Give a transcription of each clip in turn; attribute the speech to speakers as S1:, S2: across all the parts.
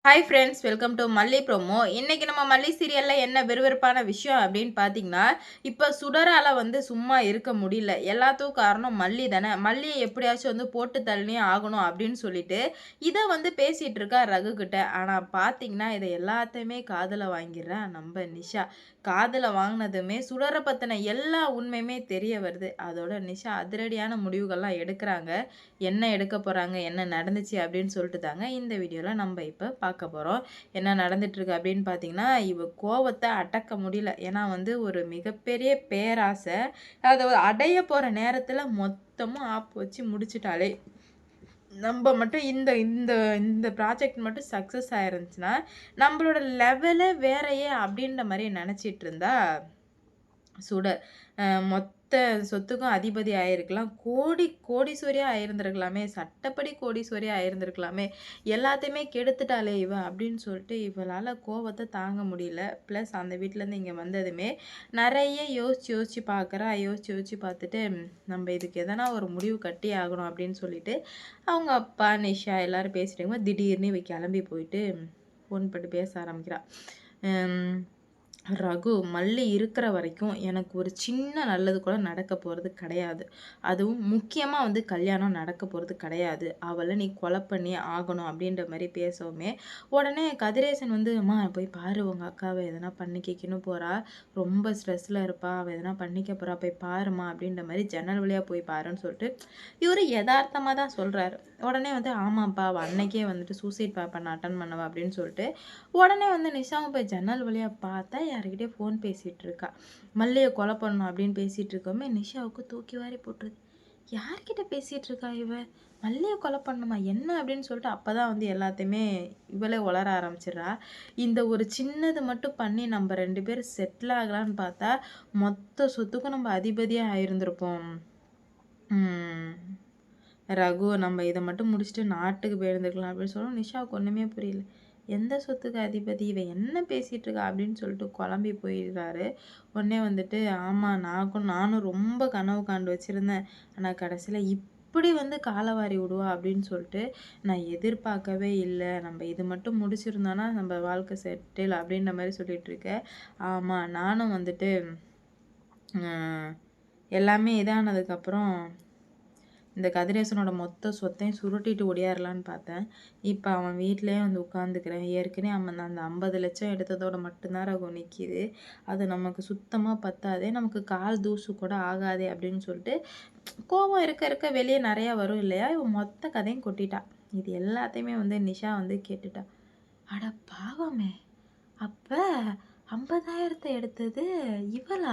S1: Hi friends, welcome to மல்லி promo. இன்னைக்கு நம்ம மல்லி சீரியல்ல என்ன விறுவிறுப்பான விஷயம் அப்படின்னு பார்த்தீங்கன்னா, இப்ப சுடரால சும்மா இருக்க முடியல. எல்லாத்துக்கும் காரணம் மல்லி தானே. மல்லிய எப்படியாச்சும் போட்டு தள்ளியே ஆகணும் அப்படின்னு சொல்லிட்டு, இத பேசிட்டு இருக்கா ரகு கிட்ட. ஆனா பார்த்தீங்கன்னா, இத எல்லாத்தையுமே காதுல வாங்கிறா நம்ம நிஷா. காதுல வாங்குனதுமே சுடர பத்தின எல்லா உண்மையுமே தெரிய வருது. அதோட நிஷா அதிரடியான முடிவுகள்லாம் எடுக்குறாங்க. என்ன எடுக்க போறாங்க, என்ன நடந்துச்சு அப்படின்னு சொல்லிட்டு தாங்க இந்த வீடியோல நம்ம இப்ப பார்க்க போறோம். என்ன நடந்துட்டு இருக்கு அப்படின்னு பார்த்தீங்கன்னா, இவ கோவத்த அடக்க முடியல. ஏன்னா ஒரு மிகப்பெரிய பேராசை. அத அடைய போற நேரத்துல மொத்தமும் ஆப்பு வச்சு முடிச்சுட்டாளே. நம்ப மட்டும் இந்த இந்த இந்த ப்ராஜெக்ட் மட்டும் சக்சஸ் ஆயிருந்துச்சுன்னா, நம்மளோட லெவலே வேறயே அப்படின்ற மாரி நெனச்சிட்டு இருந்தா சுடர். மொத்த சொத்துக்கும் அதிபதி ஆயிருக்கலாம். கோடீஸ்வரியா ஆயிருந்திருக்கலாமே! சட்டப்படி கோடீஸ்வரியா ஆயிருந்திருக்கலாமே! எல்லாத்தையுமே கெடுத்துட்டாளே இவ! அப்படின்னு சொல்லிட்டு இவளால கோவத்த தாங்க முடியல. ப்ளஸ் அந்த வீட்லேருந்து இங்க வந்ததுமே நெறைய யோசிச்சு பார்க்குறா. யோசிச்சு பார்த்துட்டு, நம்ம இதுக்கு எதனா ஒரு முடிவு கட்டியே ஆகணும் அப்படின்னு சொல்லிட்டு, அவங்க அப்பா, நிஷா எல்லாரும் பேசிட்டு இருக்கும்போது திடீர்னு இவ கெளம்பி போயிட்டு ஃபோன் போட்டு பேச ஆரம்பிக்கிறா. ம். ரகு, மல்லி இருக்கிற வரைக்கும் எனக்கு ஒரு சின்ன நல்லது கூட நடக்க போறது கிடையாது. அதுவும் முக்கியமா கல்யாணம் நடக்க போறது கிடையாது. அவள நீ கொலை பண்ணியே ஆகணும் அப்படின்ற மாரி பேசவுமே, உடனே கதிரேசன் "அம்மா போய் பாரு உங்க அக்காவ எதனா பண்ணிக்கின்னு போறா. ரொம்ப ஸ்ட்ரெஸ்ல இருப்பா. அவ எதனா பண்ணிக்க போறா. போய் பாரும்மா" அப்படின்ற மாரி ஜன்னல் வழியா போய் பாருன்னு சொல்லிட்டு, இவரு எதார்த்தமா தான் சொல்றாரு. உடனே "ஆமாப்பா, அவ அன்னைக்கே சூசைட் பண்ண அட்டெண்ட் பண்ணவ" அப்படின்னு சொல்லிட்டு, உடனே நிஷாவும் போய் ஜன்னல் வழியா பார்த்தா யார்கிட்டயோ ஃபோன் பேசிட்டு இருக்கா. மல்லிய கொலை பண்ணணும் அப்படின்னு பேசிட்டு இருக்கவுமே நிஷாவுக்கு தூக்கி வாரி போட்டுருது. யார்கிட்ட பேசிட்டு இருக்கா இவ? மல்லிய கொலை பண்ணணுமா? என்ன அப்படின்னு சொல்லிட்டு அப்பதான் எல்லாத்தையுமே இவளே உளர ஆரம்பிச்சிடுறா. இந்த ஒரு சின்னது மட்டும் பண்ணி நம்ம 2 பேரும் செட்டில் ஆகலான்னு பார்த்தா, மொத்த சொத்துக்கும் நம்ம அதிபதியா ஆயிருந்திருப்போம். ம். ரகு, நம்ம இத மட்டும் முடிச்சுட்டு நாட்டுக்கு போயிருந்துருக்கலாம் அப்படின்னு சொல்லவும் நிஷாவுக்கு ஒண்ணுமே புரியல. எந்த சொத்துக்கு அதிபதி? இவ என்ன பேசிட்டு இருக்கா? அப்படின்னு சொல்லிட்டு குழம்பி போயிடுறாரு. உடனே ஆமா, நானும் ரொம்ப கனவு காண்டு வச்சிருந்தேன். ஆனா கடைசியில இப்படி காலவாரி விடுவா அப்படின்னு சொல்லிட்டு நான் எதிர்பார்க்கவே இல்ல. நம்ம இது மட்டும் முடிச்சிருந்தோம்னா நம்ம வாழ்க்கை செட்டில் அப்படின்ற மாரி சொல்லிட்டு இருக்க. ஆமா, நானும் அ எல்லாமே இதானதுக்கப்புறம் இந்த கதிரேசனோட மொத்த சொத்தையும் சுருட்டிட்டு ஒடியாரலான்னு பார்த்தேன். இப்ப அவன் வீட்லயே உட்காந்துக்கிறேன். ஏற்கனவே அவன் அந்த 50,00,000 எடுத்ததோட மட்டும் தான் ரகு நிக்கிது. அது நமக்கு சுத்தமா பத்தாதே! நமக்கு கால் தூசு கூட ஆகாதே! அப்படின்னு சொல்லிட்டு, கோவம் இருக்க இருக்க வெளிய நெறையா வரும் இல்லையா? இவ மொத்த கதையும் கொட்டிட்டா. இது எல்லாத்தையுமே நிஷா கேட்டுட்டா. அட பாவமே! அப்ப 50,000 எடுத்தது இவளா?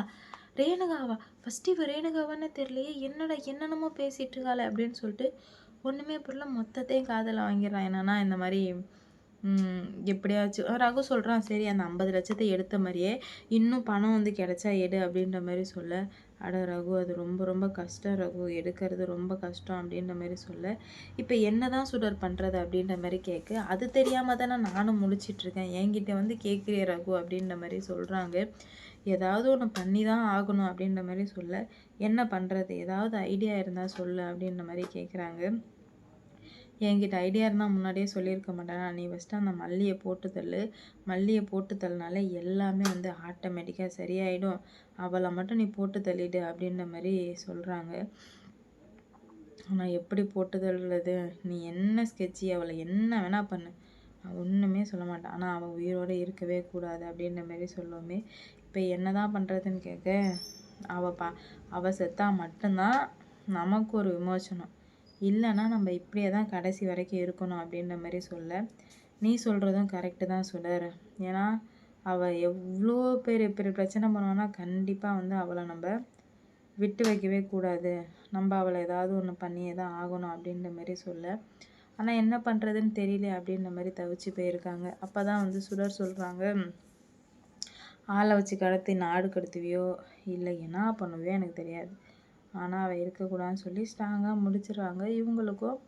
S1: ரேணுகாவா? ஃபர்ஸ்ட் இவ ரேணுகாவான்னே தெரியலையே! என்னடா என்னென்னமோ பேசிட்டு இருக்காளே! அப்படின்னு சொல்லிட்டு ஒண்ணுமே புரியல. மொத்தத்தையும் காதுல வாங்கிடுறான். என்னன்னா இந்த மாரி எப்படியாச்சும் ரகு சொல்றான், "சரி அந்த 50,00,000 எடுத்த மாரியே இன்னும் பணம் கிடைச்சா எடு" அப்படின்ற மாரி சொல்ல, "அட ரகு, அது ரொம்ப ரொம்ப கஷ்டம் ரகு. எடுக்கிறது ரொம்ப கஷ்டம்" அப்படின்ற மாரி சொல்ல, "இப்ப என்னதான் சுடர் பண்றது?" அப்படின்ற மாரி கேட்க, "அது தெரியாம தானே நானும் முழிச்சிட்டுருக்கேன். என்கிட்ட கேட்கிறியே ரகு" அப்படின்ற மாரி சொல்றாங்க. "ஏதாவது ஒண்ணு பண்ணி தான் ஆகணும்" அப்படின்ற மாரி சொல்ல, "என்ன பண்றது? ஏதாவது ஐடியா இருந்தா சொல்லு" அப்படின்ற மாரி கேட்குறாங்க. என்கிட்ட ஐடியா இருந்தா முன்னாடியே சொல்லியிருக்க மாட்டேனா? நீ ஃபர்ஸ்ட்டு அந்த மல்லிய போட்டு தள்ளு. மல்லிய போட்டு தள்ளுனாலே எல்லாமே ஆட்டோமேட்டிக்கா சரியாயிடும். அவள மட்டும் நீ போட்டு தள்ளிடு அப்படின்ற மாரி சொல்றாங்க. ஆனா எப்படி போட்டு தள்ளுறது? நீ என்ன ஸ்கெட்சி, அவள என்ன வேணா பண்ணு. நான் ஒண்ணுமே சொல்ல மாட்டேன். ஆனா அவ உயிரோட இருக்கவே கூடாது அப்படின்ற மாரி சொல்லவுமே, இப்ப என்னதான் பண்றதுன்னு கேட்க, அவ ப அவ செத்தா மட்டும் தான் நமக்கு ஒரு விமோசனம். இல்லன்னா நம்ம இப்படியே தான் கடைசி வரைக்கும் இருக்கணும் அப்படின்ற மாரி சொல்ல, நீ சொல்றதும் கரெக்ட்டு தான் சுடர். ஏன்னா, அவ எவ்ளோ பெரிய பெரிய பிரச்சனை பண்ணுவான்னா, கண்டிப்பா அவள நம்ப விட்டு வைக்கவே கூடாது. நம்ப அவள ஏதாவது ஒண்ணு பண்ணியே தான் ஆகணும் அப்படின்ற மாரி சொல்ல, ஆனா என்ன பண்றதுன்னு தெரியலையே அப்படின்ற மாரி தவிச்சு போயிருக்காங்க. அப்பதான் சுடர் சொல்றாங்க, "ஆள வச்சு கடத்தி நாடு கடத்துவியோ, இல்ல என்ன பண்ணுவியோ எனக்கு தெரியாது. ஆனா அவ இருக்கக்கூடாதுன்னு" சொல்லி ஸ்ட்ராங்கா முடிச்சிடுறாங்க. இவங்களுக்கும்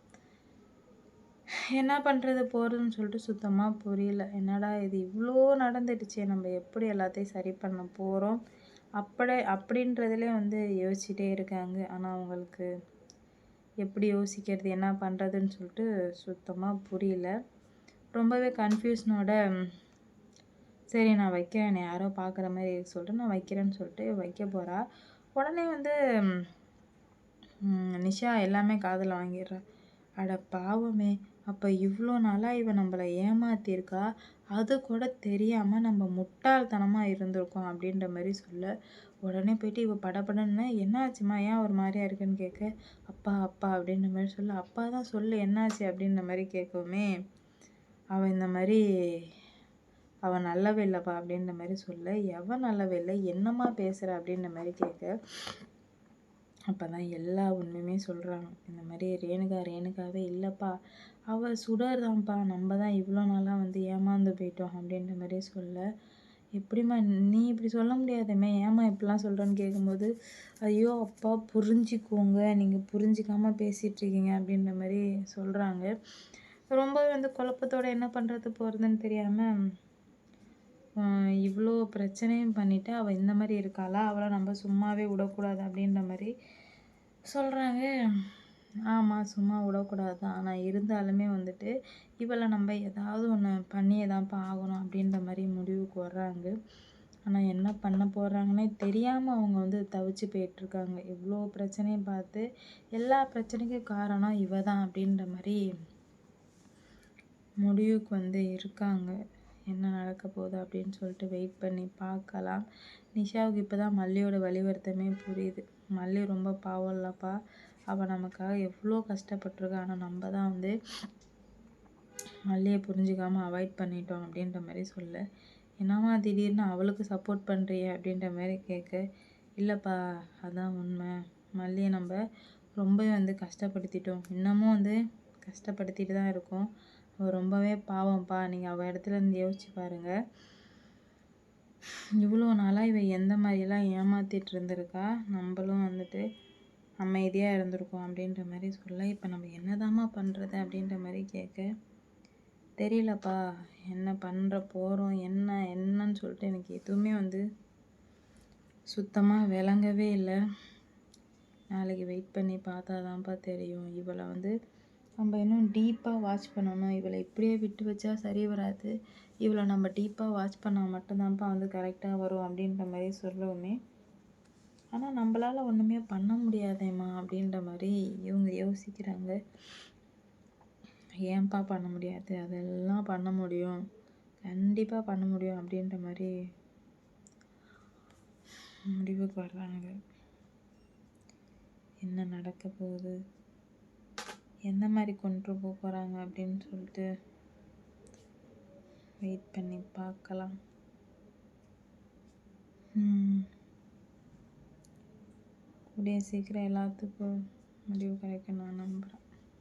S1: என்ன பண்றது போறதுன்னு சொல்லிட்டு சுத்தமா புரியல. என்னடா இது இவ்ளோ நடந்துடுச்சே! நம்ம எப்படி எல்லாத்தையும் சரி பண்ண போறோம்? அப்படின்றதுலே யோசிச்சுட்டே இருக்காங்க. ஆனா அவங்களுக்கு எப்படி யோசிக்கிறது, என்ன பண்றதுன்னு சொல்லிட்டு சுத்தமா புரியல. ரொம்பவே கன்ஃப்யூஷனோட சரி நான் வைக்கிறேன், என்னை யாரோ பார்க்குற மாரி சொல்லிட்டு நான் வைக்கிறேன்னு சொல்லிட்டு வைக்க போறா. உடனே வந்து நிஷா எல்லாமே காதுல வாங்கிடுறா. அட பாவமே! அப்ப இவ்ளோ நாளா இவ நம்மள ஏமாத்தியிருக்கா. அது கூட தெரியாம நம்ம முட்டாள்தனமா இருந்திருக்கோம் அப்படின்ற மாரி சொல்ல, உடனே போயிட்டு இவ படபடன்னு "என்னாச்சும்மா? ஏன் ஒரு மாரியா இருக்குன்னு?" கேட்க, "அப்பா, அப்பா" அப்படின்ற மாரி சொல்ல, "அப்பா தான் சொல்லு என்னாச்சு?" அப்படின்ற மாரி கேட்கவுமே, அவ இந்த மாரி "அவ நல்லவ இல்லப்பா" அப்படின்ற மாரி சொல்ல, "எவ நல்லவ இல்ல? என்னம்மா பேசுற?" அப்படின்ற மாரி கேட்க, அப்பதான் எல்லா உண்மையுமே சொல்றாங்க. இந்த மாரி ரேணுகாவே இல்லப்பா. அவ சுடர் தான்ப்பா. நம்ம தான் இவ்ளோ நாளா வந்து ஏமாந்து போயிட்டோம் அப்படின்ற மாரி சொல்ல, எப்படிம்மா நீ இப்படி சொல்ல முடியாதேம்மா, ஏம்மா இப்படிலாம் சொல்றன்னு கேட்கும்போது, ஐயோ! அப்பா புரிஞ்சுக்கோங்க. நீங்க புரிஞ்சுக்காம பேசிட்டு இருக்கீங்க அப்படின்ற மாரி சொல்றாங்க. ரொம்பவே வந்து குழப்பத்தோட என்ன பண்றது போறதுன்னு தெரியாம, இவ்ளோ பிரச்சனையும் பண்ணிட்டு அவ இந்த மாரி இருக்காளா? அவள நம்ம சும்மாவே விடக்கூடாது அப்படின்ற மாரி சொல்றாங்க. ஆமா, சும்மா விடக்கூடாது தான். ஆனா இருந்தாலுமே வந்துட்டு, இவள நம்ம ஏதாவது ஒண்ணு பண்ணியே தான்ப்பா ஆகணும் அப்படின்ற மாரி முடிவுக்கு வர்றாங்க. ஆனா என்ன பண்ண போறாங்கன்னே தெரியாம அவங்க வந்து தவிச்சு போயிட்டுருக்காங்க. இவ்ளோ பிரச்சனையும் பார்த்து, எல்லா பிரச்சனைக்கும் காரணம் இவ தான் அப்படின்ற மாரி முடிவுக்கு வந்து இருக்காங்க. என்ன நடக்க போகுது அப்படின்னு சொல்லிட்டு வெயிட் பண்ணி பார்க்கலாம். நிஷாவுக்கு இப்போ தான் மல்லியோட வலி வருத்தமே புரியுது. மல்லி ரொம்ப பாவம் இல்லப்பா. அவள் நமக்காக எவ்வளோ கஷ்டப்பட்டுருக்கா. ஆனால் நம்ம தான் வந்து மல்லியை புரிஞ்சுக்காம அவாய்ட் பண்ணிட்டோம் அப்படின்ற மாதிரி சொல்ல, என்னம்மா திடீர்னு அவளுக்கு சப்போர்ட் பண்ணுறிய அப்படின்ற மாதிரி கேட்க, இல்லைப்பா அதான் உண்மை. மல்லியை நம்ம ரொம்பவே வந்து கஷ்டப்படுத்திட்டோம். இன்னமும் வந்து கஷ்டப்படுத்திட்டு தான் இருக்கோம். அவள் ரொம்பவே பாவம்ப்பா. நீங்கள் அவள் இடத்துல இருந்து யோசிச்சு பாருங்கள். இவ்வளோ நாளாக இவ எந்த மாதிரிலாம் ஏமாத்திட்டு இருந்திருக்கா. நம்மளும் வந்துட்டு அமைதியாக இருந்திருக்கோம் அப்படின்ற மாதிரி சொல்ல, இப்போ நம்ம என்னதாம்மா பண்ணுறது அப்படின்ற மாதிரி கேட்க, தெரியலப்பா என்ன பண்ணுற போகிறோம் என்னன்னு சொல்லிட்டு எனக்கு எதுவுமே வந்து சுத்தமாக விளங்கவே இல்லை. நாளைக்கு வெயிட் பண்ணி பார்த்தா தான்ப்பா தெரியும். இவளை வந்து நம்ம இன்னும் டீப்பாக வாட்ச் பண்ணணும். இவளை இப்படியே விட்டு வச்சா சரி வராது. இவளை நம்ம டீப்பாக வாட்ச் பண்ணால் மட்டும்தான்ப்பா வந்து கரெக்டாக வரும் அப்படின்ற மாதிரி சொல்லவுமே, ஆனால் நம்மளால ஒன்றுமே பண்ண முடியாதேம்மா அப்படின்ற மாதிரி இவங்க யோசிக்கிறாங்க. ஏன்ப்பா பண்ண முடியாது? அதெல்லாம் பண்ண முடியும், கண்டிப்பாக பண்ண முடியும் அப்படின்ற மாதிரி முடிவுக்கு வர்றாங்க. என்ன நடக்க போகுது, எந்த மாதிரி கொண்டு போக போகிறாங்க அப்படின்னு சொல்லிட்டு வெயிட் பண்ணி பார்க்கலாம். கூடிய சீக்கிரம் எல்லாத்துக்கும் முடிவு கிடைக்கும் நான் நம்புகிறேன்.